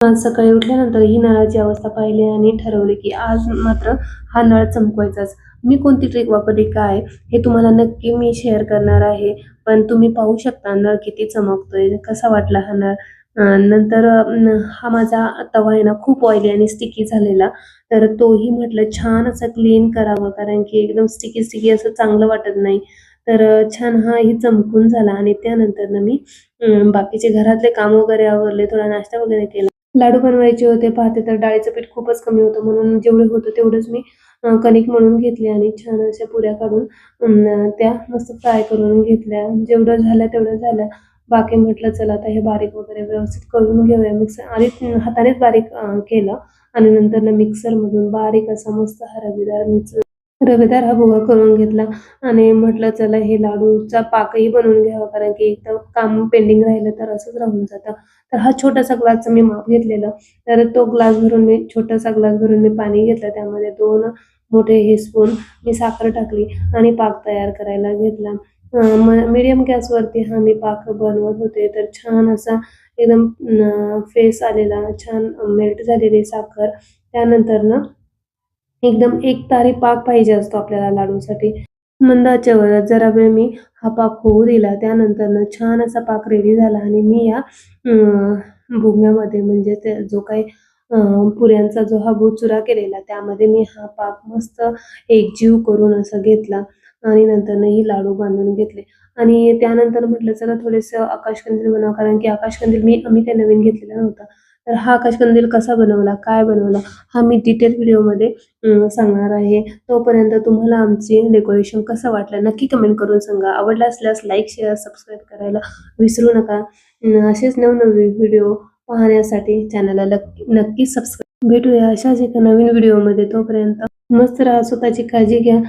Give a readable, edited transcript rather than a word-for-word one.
आज सकाळी उठल्यानंतर ही नळाची अवस्था पाहिली आणि ठरवले की आज मात्र हा नळ चमकवायचाच. मी कोणती ट्रिक वापरली काय हे तुम्हाला नक्की मी शेअर करणार आहे. पण तुम्ही पाहू शकता नळ किती चमकतोय. कसा वाटला हा नळ? नंतर हा माझा तवा आहे ना खूप ऑइली आणि स्टिकी झालेला. तर तोही म्हटलं छान असं क्लीन करावं कारण की एकदम स्टिकी असं चांगलं वाटत नाही. तर छान हाही चमकून झाला आणि त्यानंतर मी बाकीचे घरातले काम वगैरे आवरले, थोडा नाश्ता वगैरे केला. लाडू बनवायचे होते पाहते तर डाळीचं पीठ खूपच कमी होतं म्हणून जेवढं होतं तेवढंच मी कणिक मळून घेतली आणि छान अशा पुऱ्या काढून त्या मस्त फ्राय करून घेतल्या. जेवढं झालं तेवढं झालं. बाकी म्हटलं चला आता हे बारीक वगैरे व्यवस्थित करून घेऊया. आधी हातानेच बारीक केलं आणि नंतर मिक्सरमधून बारीक असा मस्त हा रवेदार हा भुगा करून घेतला आणि म्हटलं चला हे लाडूचा पाकही बनवून घ्यावा कारण की एकदा काम पेंडिंग राहिलं तर असंच राहून जातं. तर हा छोटासा ग्लासचं मी माप घेतलेलं. तर तो छोटासा ग्लास भरून मी पाणी घेतलं. त्यामध्ये 2 मोठे हे स्पून मी साखर टाकली आणि पाक तयार करायला घेतला. मीडियम गॅसवरती हा मी पाक बनवत होते. तर छान असा एकदम फेस आलेला, छान मेल्ट झालेली साखर. त्यानंतर एकदम एकतारी पाक पाहिजे असतो आपल्याला लाडूसाठी. मंद आचेवर जरा वेळ मी हा पाक होऊ दिला. त्यानंतर छान असा पाक रेडी झाला आणि मी या भुग्यामध्ये म्हणजे ते जो काही पुऱ्यांचा जो हा चुरा केलेला त्यामध्ये मी हा पाक मस्त एकजीव करून असा घेतला आणि नंतर ही लाडू बांधून घेतले आणि त्यानंतर म्हटलं चला थोडेसं आकाशकंदील बनवावं कारण की आकाशकंदील आम्ही काही नवीन घेतलेला नव्हता. तर हा आकाशकंदील कसा बनवला, काय बनवला हा मी डिटेल व्हिडिओमध्ये सांगणार आहे. तोपर्यंत तुम्हाला आमची डेकोरेशन कसं वाटलं नक्की कमेंट करून सांगा. आवडला असल्यास लाईक, शेअर, सबस्क्राईब करायला विसरू नका. असेच नवनवीन व्हिडिओ पाहण्यासाठी चॅनलला नक्की सबस्क्राईब. भेटूया अशाच एका नवीन व्हिडिओमध्ये. तोपर्यंत मस्त राहा, स्वतःची काळजी घ्या.